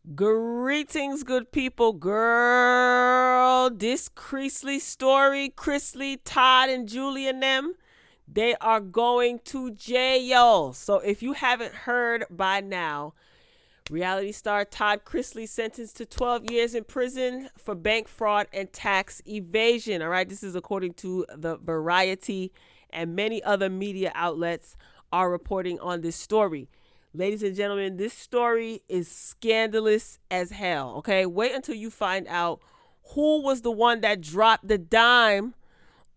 Greetings, good people. Girl, this Chrisley story, Chrisley, Todd, and Julie and them, they are going to jail. So if you haven't heard by now, reality star Todd Chrisley sentenced to 12 years in prison for bank fraud and tax evasion. All right, this is according to the Variety, and many other media outlets are reporting on this story. Ladies and gentlemen, this story is scandalous as hell. Okay, wait until you find out who was the one that dropped the dime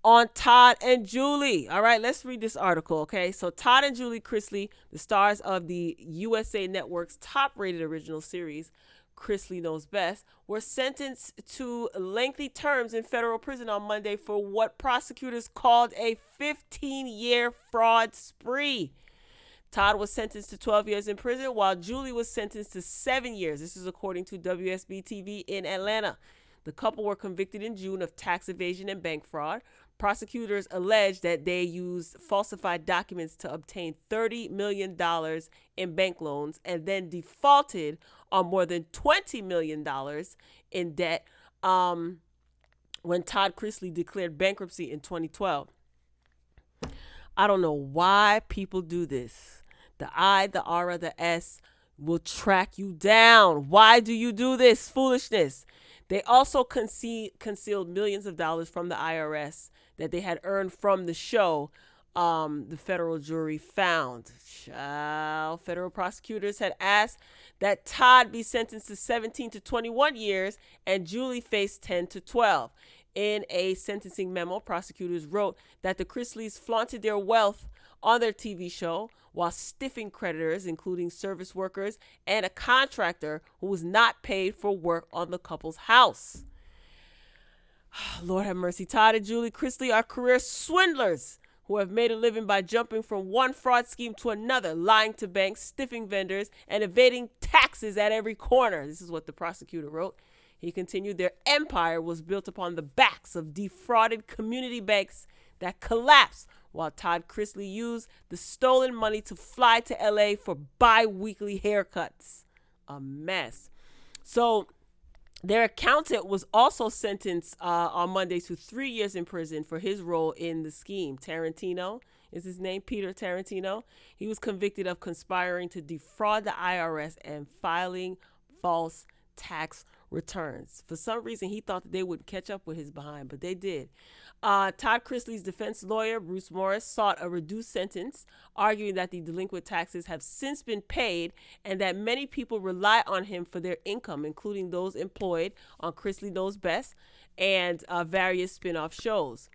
on Todd and Julie. All right, let's read this article. Okay, so Todd and Julie Chrisley, the stars of the USA Network's top rated original series, Chrisley Knows Best, were sentenced to lengthy terms in federal prison on Monday for what prosecutors called a 15-year fraud spree. Todd was sentenced to 12 years in prison, while Julie was sentenced to 7 years. This is according to WSB TV in Atlanta. The couple were convicted in June of tax evasion and bank fraud. Prosecutors alleged that they used falsified documents to obtain $30 million in bank loans and then defaulted on more than $20 million in debt when Todd Chrisley declared bankruptcy in 2012. I don't know why people do this. The I, the R, the S will track you down. Why do you do this foolishness? They also concealed millions of dollars from the IRS that they had earned from the show. The federal jury found. Federal prosecutors had asked that Todd be sentenced to 17 to 21 years and Julie faced 10 to 12. In a sentencing memo, prosecutors wrote that the Chrisleys flaunted their wealth on their TV show while stiffing creditors, including service workers and a contractor who was not paid for work on the couple's house. Lord have mercy. Todd and Julie Chrisley are career swindlers who have made a living by jumping from one fraud scheme to another, lying to banks, stiffing vendors, and evading taxes at every corner. This is what the prosecutor wrote. He continued, their empire was built upon the backs of defrauded community banks that collapsed, while Todd Chrisley used the stolen money to fly to LA for bi-weekly haircuts. A mess. So their accountant was also sentenced on Monday to 3 years in prison for his role in the scheme. Tarantino is his name, Peter Tarantino. He was convicted of conspiring to defraud the IRS and filing false tax returns. For some reason, he thought that they would catch up with his behind, but they did. Todd Chrisley's defense lawyer, Bruce Morris, sought a reduced sentence, arguing that the delinquent taxes have since been paid and that many people rely on him for their income, including those employed on Chrisley Knows Best and various spin-off shows.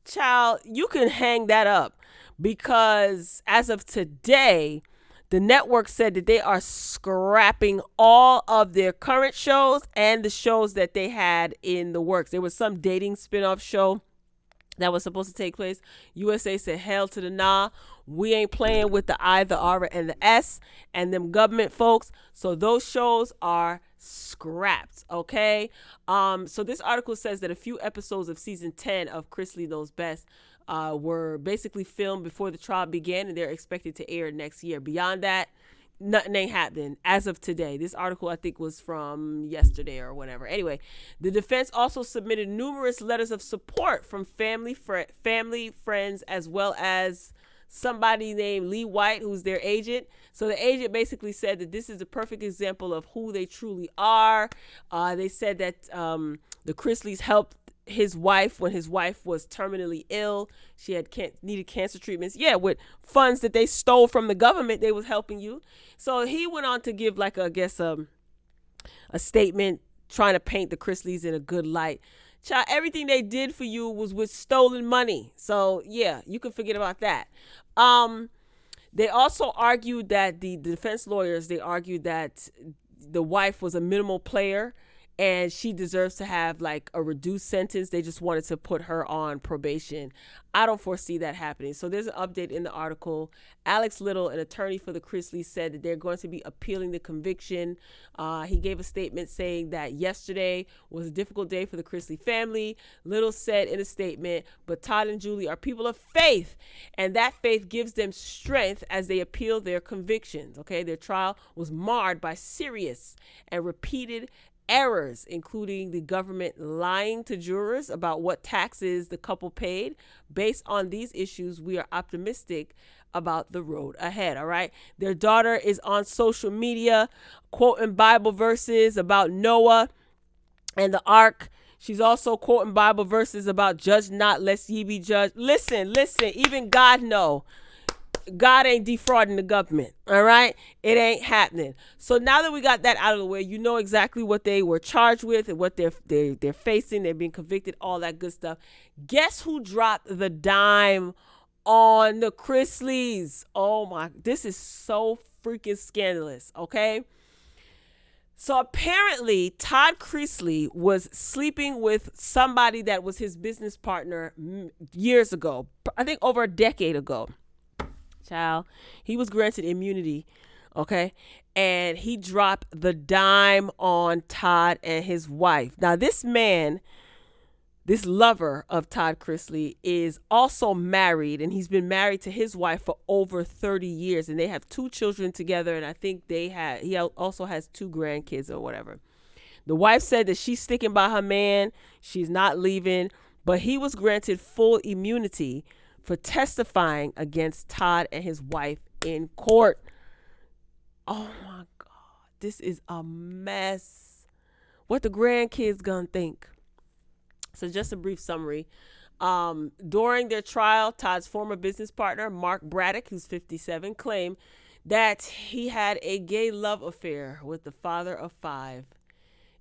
Child, you can hang that up because as of today, the network said that they are scrapping all of their current shows and the shows that they had in the works. There was some dating spinoff show that was supposed to take place. USA said, hell to the nah. We ain't playing with the I, the R, and the S and them government folks. So those shows are scrapped, okay? So this article says that a few episodes of season 10 of Chrisley Knows Best were basically filmed before the trial began, and they're expected to air next year. Beyond that, nothing ain't happening as of today. This article, I think, was from yesterday or whatever. Anyway, the defense also submitted numerous letters of support from family, friends, as well as somebody named Lee White, who's their agent. So the agent basically said that this is a perfect example of who they truly are. They said that the Chrisleys helped his wife when his wife was terminally ill. She had needed cancer treatments. Yeah, with funds that they stole from the government, they was helping you. So he went on to give like a statement trying to paint the Chrisleys in a good light. Child, everything they did for you was with stolen money. So yeah, you can forget about that. They also argued that the defense lawyers, they argued that the wife was a minimal player and she deserves to have like a reduced sentence. They just wanted to put her on probation. I don't foresee that happening. So there's an update in the article. Alex Little, an attorney for the Chrisleys, said that they're going to be appealing the conviction. He gave a statement saying that yesterday was a difficult day for the Chrisley family. Little said in a statement, but Todd and Julie are people of faith, and that faith gives them strength as they appeal their convictions. Okay, their trial was marred by serious and repeated errors, including the government lying to jurors about what taxes the couple paid. Based on these issues, we are optimistic about the road ahead. All right. Their daughter is on social media quoting Bible verses about Noah and the ark. She's also quoting Bible verses about judge not lest ye be judged. Listen, even God know. God ain't defrauding the government. All right. It ain't happening. So now that we got that out of the way, you know exactly what they were charged with and what they're facing. They're being convicted, all that good stuff. Guess who dropped the dime on the Chrisleys? Oh my, this is so freaking scandalous. Okay. So apparently Todd Chrisley was sleeping with somebody that was his business partner years ago. I think over a decade ago. Child, he was granted immunity, okay, and he dropped the dime on Todd and his wife. Now, this man, this lover of Todd Chrisley, is also married, and he's been married to his wife for over 30 years, and they have 2 children together, and I think he also has 2 grandkids or whatever. The wife said that she's sticking by her man, she's not leaving, but he was granted full immunity for testifying against Todd and his wife in court. Oh my God, this is a mess. What the grandkids gonna think? So just a brief summary. During their trial, Todd's former business partner, Mark Braddock, who's 57, claimed that he had a gay love affair with the father of 5.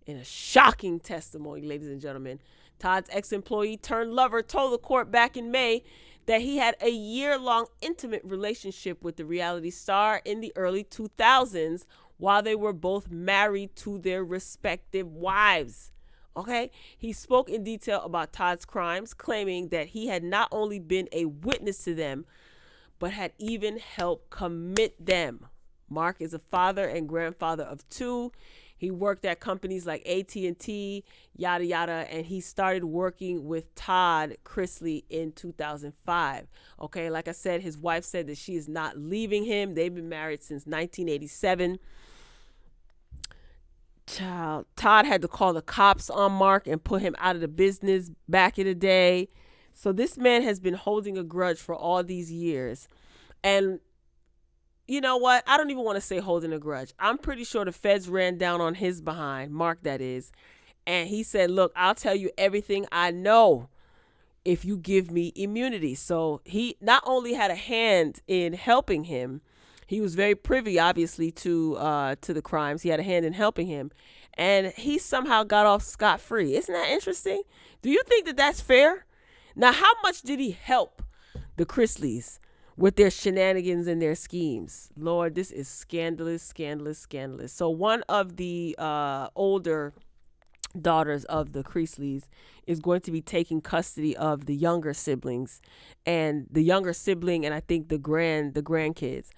In a shocking testimony, ladies and gentlemen, Todd's ex-employee turned lover told the court back in May that he had a year-long intimate relationship with the reality star in the early 2000s while they were both married to their respective wives. Okay, he spoke in detail about Todd's crimes, claiming that he had not only been a witness to them, but had even helped commit them. Mark is a father and grandfather of 2. He worked at companies like AT&T, yada, yada, and he started working with Todd Chrisley in 2005. Okay, like I said, his wife said that she is not leaving him. They've been married since 1987. Child, Todd had to call the cops on Mark and put him out of the business back in the day. So this man has been holding a grudge for all these years. And you know what? I don't even want to say holding a grudge. I'm pretty sure the feds ran down on his behind, Mark that is. And he said, look, I'll tell you everything I know if you give me immunity. So he not only had a hand in helping him, he was very privy, obviously, to the crimes. He had a hand in helping him. And he somehow got off scot-free. Isn't that interesting? Do you think that that's fair? Now, how much did he help the Chrisleys with their shenanigans and their schemes? Lord, this is scandalous, scandalous, scandalous. So one of the older daughters of the Chrisleys is going to be taking custody of the younger siblings, and the younger sibling, and I think the grandkids.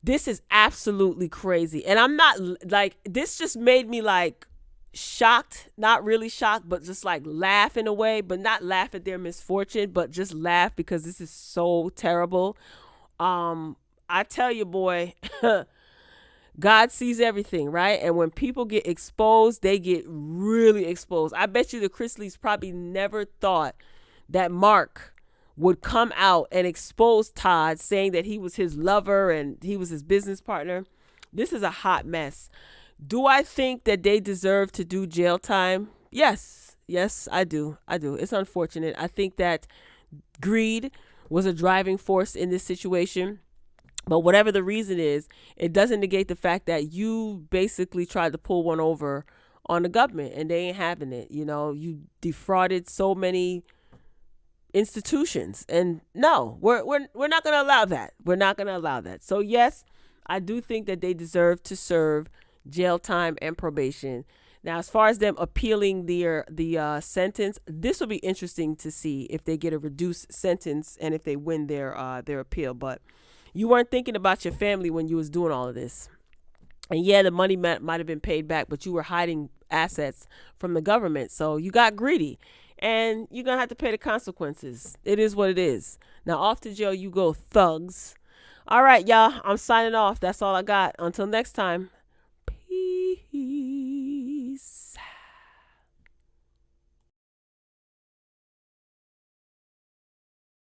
This is absolutely crazy. And I'm not like, this just made me like shocked, not really shocked, but just like laugh in a way, but not laugh at their misfortune, but just laugh because this is so terrible. I tell you, boy, God sees everything, right? And when people get exposed, they get really exposed. I bet you the Chrisleys probably never thought that Mark would come out and expose Todd, saying that he was his lover and he was his business partner. This is a hot mess. Do I think that they deserve to do jail time? Yes, I do. It's unfortunate. I think that greed was a driving force in this situation. But whatever the reason is, it doesn't negate the fact that you basically tried to pull one over on the government and they ain't having it. You know, you defrauded so many institutions, and no, we're not going to allow that. We're not going to allow that. So yes, I do think that they deserve to serve jail time and probation. Now, as far as them appealing the sentence, this will be interesting to see if they get a reduced sentence and if they win their appeal. But you weren't thinking about your family when you was doing all of this. And yeah, the money might have been paid back, but you were hiding assets from the government. So you got greedy. And you're going to have to pay the consequences. It is what it is. Now, off to jail you go, thugs. All right, y'all. I'm signing off. That's all I got. Until next time.